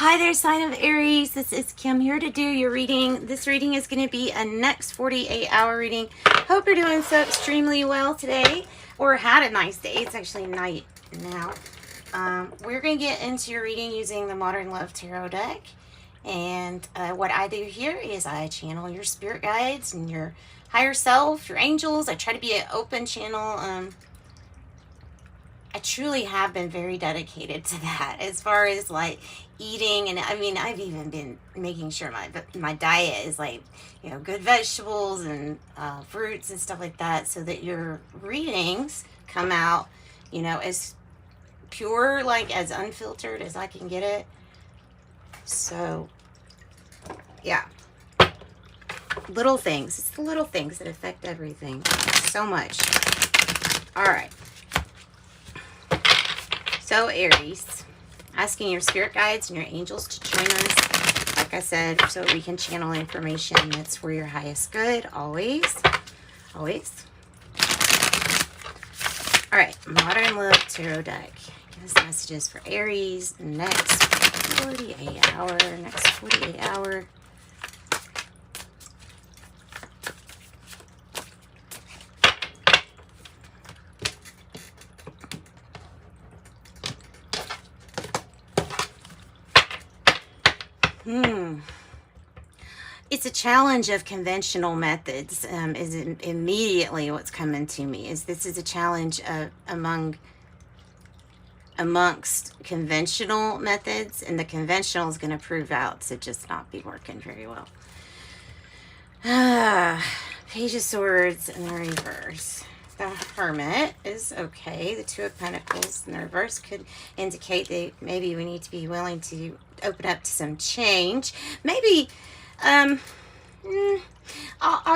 Hi there, sign of Aries. This is Kim here to do your reading. This reading is going to be a next 48-hour reading. Hope you're doing so extremely well today, or had a nice day. It's actually night now. We're going to get into your reading using the Modern Love Tarot deck. And what I do here is I channel your spirit guides and your higher self, your angels. I try to be an open channel. I truly have been very dedicated to that as far as like eating. And I mean, I've even been making sure my diet is like, you know, good vegetables and fruits and stuff like that, so that your readings come out, you know, as pure, like as unfiltered as I can get it. So yeah, little things. It's the little things that affect everything so much. All right. So Aries, asking your spirit guides and your angels to join us, like I said, so we can channel information that's for your highest good, always, always. All right, Modern Love Tarot deck. Give us messages for Aries next 48 hour. It's a challenge of conventional methods, is immediately what's coming to me. This is a challenge amongst conventional methods, and the conventional is going to prove out to just not be working very well. Page of Swords in the reverse. The Hermit is okay. The Two of Pentacles in the reverse could indicate that maybe we need to be willing to open up to some change. Maybe, I'll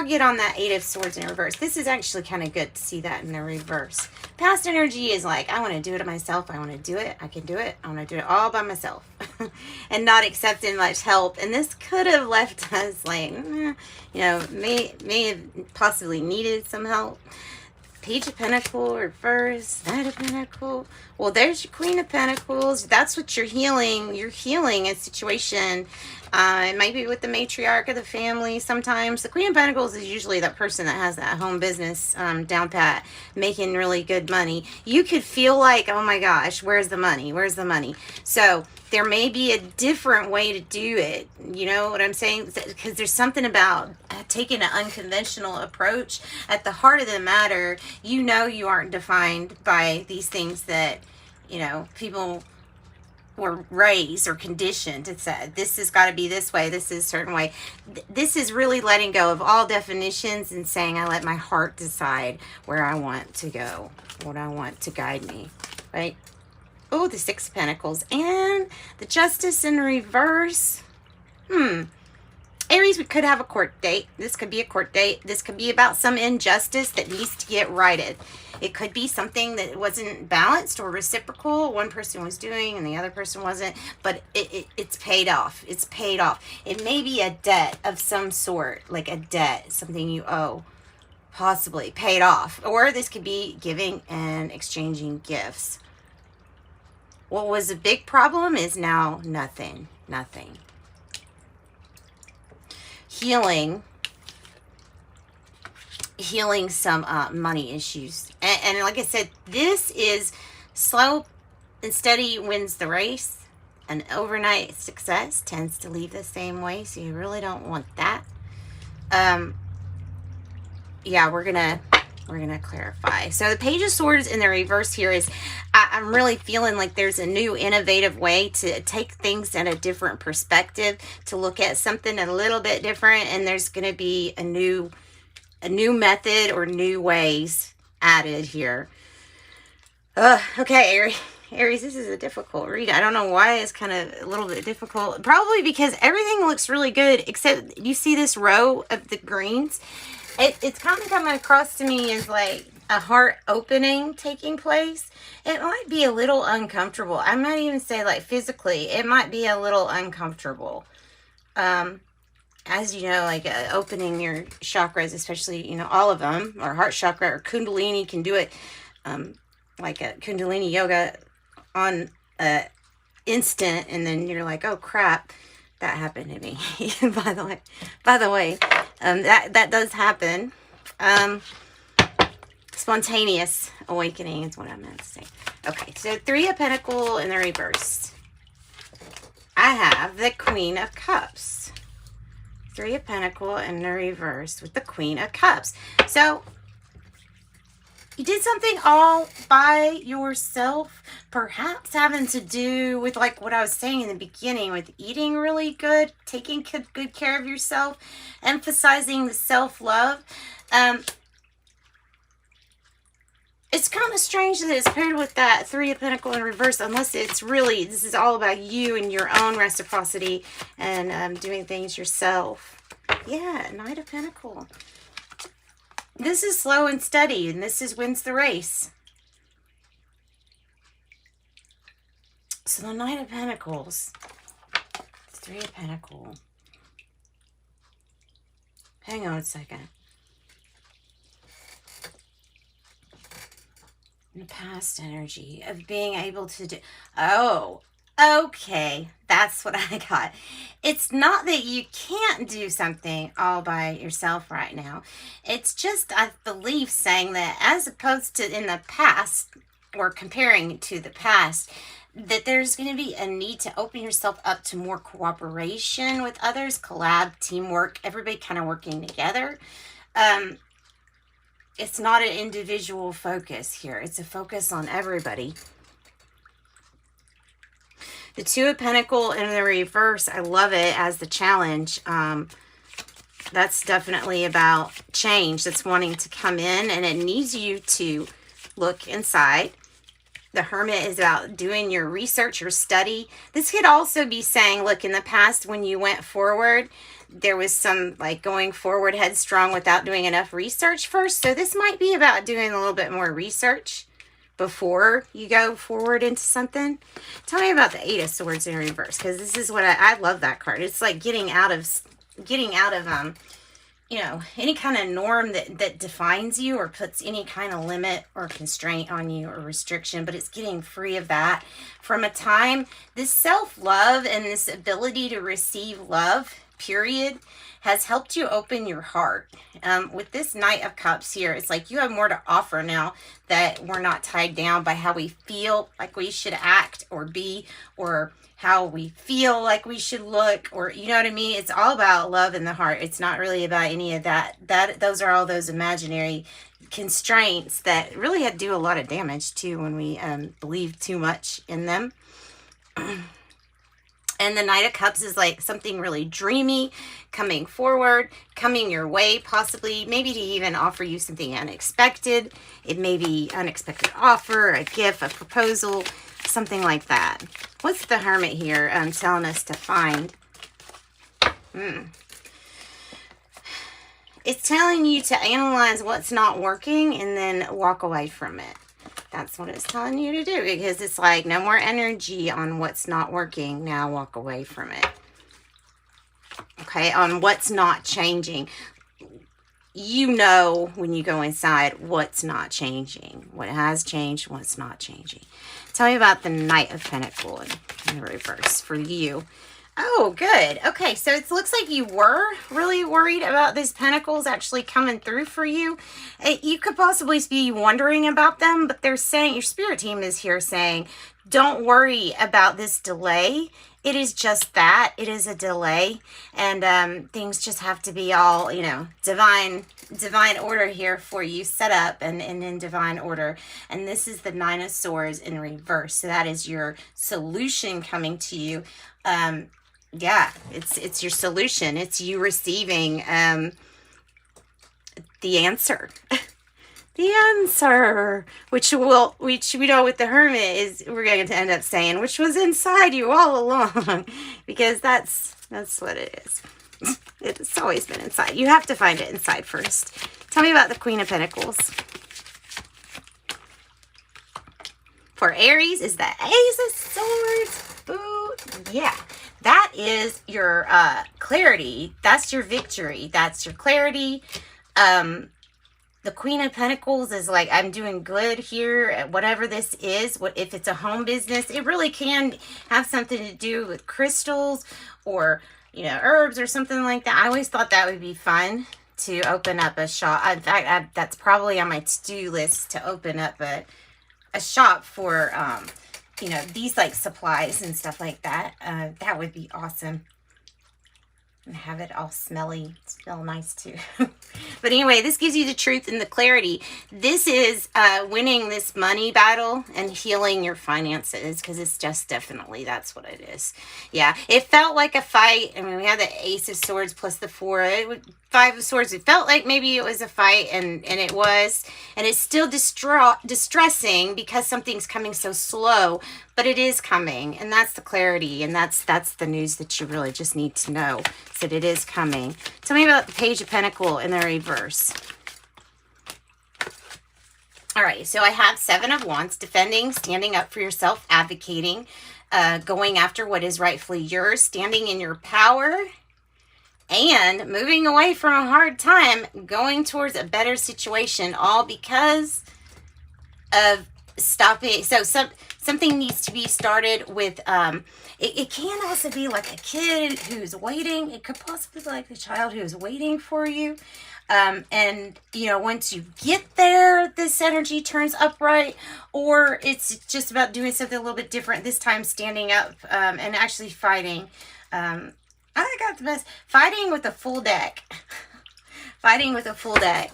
get on that Eight of Swords in reverse. This is actually kind of good to see that in the reverse. Past energy is like, I want to do it myself. I want to do it. I can do it. I want to do it all by myself and not accepting much help. And this could have left us like, you know, may have possibly needed some help. Page of Pentacles, reverse, Knight of Pentacles. Well, there's your Queen of Pentacles. That's what you're healing. You're healing a situation. It might be with the matriarch of the family sometimes. The Queen of Pentacles is usually that person that has that home business down pat, making really good money. You could feel like, oh my gosh, where's the money? Where's the money? So there may be a different way to do it. You know what I'm saying? Because there's something about taking an unconventional approach. At the heart of the matter, you know you aren't defined by these things that, you know, people were raised or conditioned to say, this has got to be this way, this is a certain way. This is really letting go of all definitions and saying, I let my heart decide where I want to go, what I want to guide me, right? Oh, the Six of Pentacles and the Justice in reverse. Aries, we could have a court date. This could be a court date. This could be about some injustice that needs to get righted. It could be something that wasn't balanced or reciprocal. One person was doing and the other person wasn't, but it's paid off. It's paid off. It may be a debt of some sort, like a debt, something you owe, possibly paid off. Or this could be giving and exchanging gifts. What was a big problem is now nothing. Healing some money issues. And like I said, this is slow and steady wins the race. An overnight success tends to leave the same way, so you really don't want that. Yeah, we're gonna clarify. So the Page of Swords in the reverse here is, I'm really feeling like there's a new innovative way to take things in a different perspective, to look at something a little bit different, and there's going to be a new method or new ways added here. Okay, Aries, this is a difficult read. I don't know why it's kind of a little bit difficult. Probably because everything looks really good, except you see this row of the greens. It's kind of coming across to me as like a heart opening taking place. It might be a little uncomfortable. I might even say like physically, it might be a little uncomfortable. As you know, like opening your chakras, especially, you know, all of them, or heart chakra or Kundalini can do it. Like a Kundalini yoga on a instant, and then you're like, oh crap, that happened to me. by the way, that does happen. Spontaneous awakening is what I meant to say. Okay, so Three of Pentacles in the reverse. I have the Queen of Cups. Three of Pentacles in the reverse with the Queen of Cups. So you did something all by yourself, perhaps having to do with like what I was saying in the beginning with eating really good, taking good care of yourself, emphasizing the self-love. It's kind of strange that it's paired with that Three of Pentacles in reverse, unless it's really, this is all about you and your own reciprocity and doing things yourself. Yeah, Knight of Pentacles. This is slow and steady, and this is wins the race. So the Knight of Pentacles, Three of Pentacles. Hang on a second. The past energy of being able to do, oh, okay, that's what I got. It's not that you can't do something all by yourself right now. It's just, I believe, saying that as opposed to in the past, or comparing to the past, that there's going to be a need to open yourself up to more cooperation with others, collab, teamwork, everybody kind of working together. It's not an individual focus here. It's a focus on everybody. The Two of Pentacles in the reverse, I love it as the challenge. That's definitely about change that's wanting to come in, and it needs you to look inside. The Hermit is about doing your research, your study. This could also be saying, look, in the past when you went forward, there was some like going forward headstrong without doing enough research first. So this might be about doing a little bit more research before you go forward into something. Tell me about the Eight of Swords in reverse, because this is what I love that card. It's like getting out of you know, any kind of norm that defines you or puts any kind of limit or constraint on you or restriction, but it's getting free of that from a time. This self-love and this ability to receive love, period, has helped you open your heart. With this Knight of Cups here, it's like you have more to offer now that we're not tied down by how we feel like we should act or be, or how we feel like we should look, or you know what I mean? It's all about love in the heart. It's not really about any of that. Those are all those imaginary constraints that really do a lot of damage too when we believe too much in them. And the Knight of Cups is like something really dreamy coming forward, coming your way, possibly, maybe to even offer you something unexpected. It may be unexpected offer, a gift, a proposal, something like that. What's the Hermit here telling us to find? It's telling you to analyze what's not working and then walk away from it. That's what it's telling you to do, because it's like no more energy on what's not working. Now walk away from it. Okay, on what's not changing. You know when you go inside what's not changing, what has changed, what's not changing. Tell me about the Knight of Pentacles in reverse for you. Oh, good. Okay, so it looks like you were really worried about these pentacles actually coming through for you. You could possibly be wondering about them, but they're saying, your spirit team is here saying, don't worry about this delay. It is just that. It is a delay, and things just have to be all, you know, divine order here for you, set up and in divine order. And this is the Nine of Swords in reverse. So that is your solution coming to you. Yeah, it's your solution. It's you receiving the answer. The answer, which we know with the Hermit is we're going to end up saying, which was inside you all along, because that's what it is. It's always been inside. You have to find it inside first. Tell me about the Queen of Pentacles. For Aries is the Ace of Swords. Ooh, yeah. That is your clarity. That's your victory. That's your clarity. The Queen of Pentacles is like, I'm doing good here at whatever this is. What if it's a home business? It really can have something to do with crystals or, you know, herbs or something like that. I always thought that would be fun to open up a shop. In fact, that's probably on my to-do list, to open up a shop for, you know, these like supplies and stuff like that. That would be awesome. And have it all smell nice too. But anyway, this gives you the truth and the clarity. This is winning this money battle and healing your finances, because it's just definitely, that's what it is. Yeah, it felt like a fight. I mean, we had the Ace of Swords plus the 4, 5 of Swords. It felt like maybe it was a fight, and it was. And it's still distressing because something's coming so slow, but it is coming. And that's the clarity, and that's the news that you really just need to know, is that it is coming. Tell me about the Page of Pentacles in the reverse. All right, so I have 7 of Wands, defending, standing up for yourself, advocating, going after what is rightfully yours, standing in your power, and moving away from a hard time, going towards a better situation, all because of stopping. So something needs to be started with, it can also be like a kid who's waiting. It could possibly be like a child who's waiting for you. And, you know, once you get there, this energy turns upright, or it's just about doing something a little bit different, this time standing up, and actually fighting. I got the best. Fighting with a full deck. Fighting with a full deck.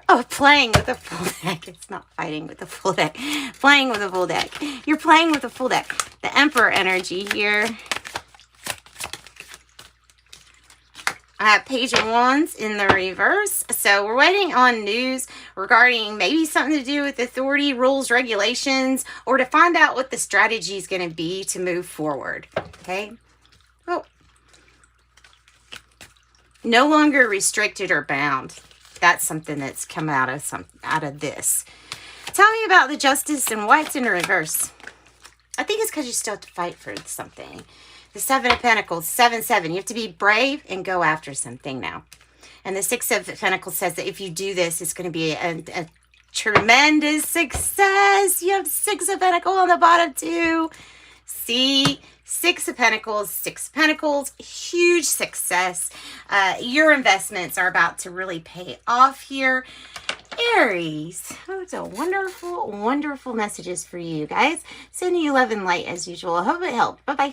Oh, playing with a full deck. It's not fighting with a full deck. Playing with a full deck. You're playing with a full deck. The Emperor energy here. I have Page of Wands in the reverse. So we're waiting on news regarding maybe something to do with authority, rules, regulations, or to find out what the strategy is going to be to move forward. Okay. Oh. No longer restricted or bound. That's something that's come out of this. Tell me about the Justice and why it's in reverse. I think it's because you still have to fight for something. The 7 of Pentacles, 7-7. You have to be brave and go after something now. And the 6 of Pentacles says that if you do this, it's going to be a tremendous success. You have 6 of Pentacles on the bottom too. See? 6 of Pentacles, 6 of Pentacles, huge success. Your investments are about to really pay off here. Aries, oh, it's a wonderful, wonderful messages for you guys. Sending you love and light as usual. I hope it helped. Bye-bye.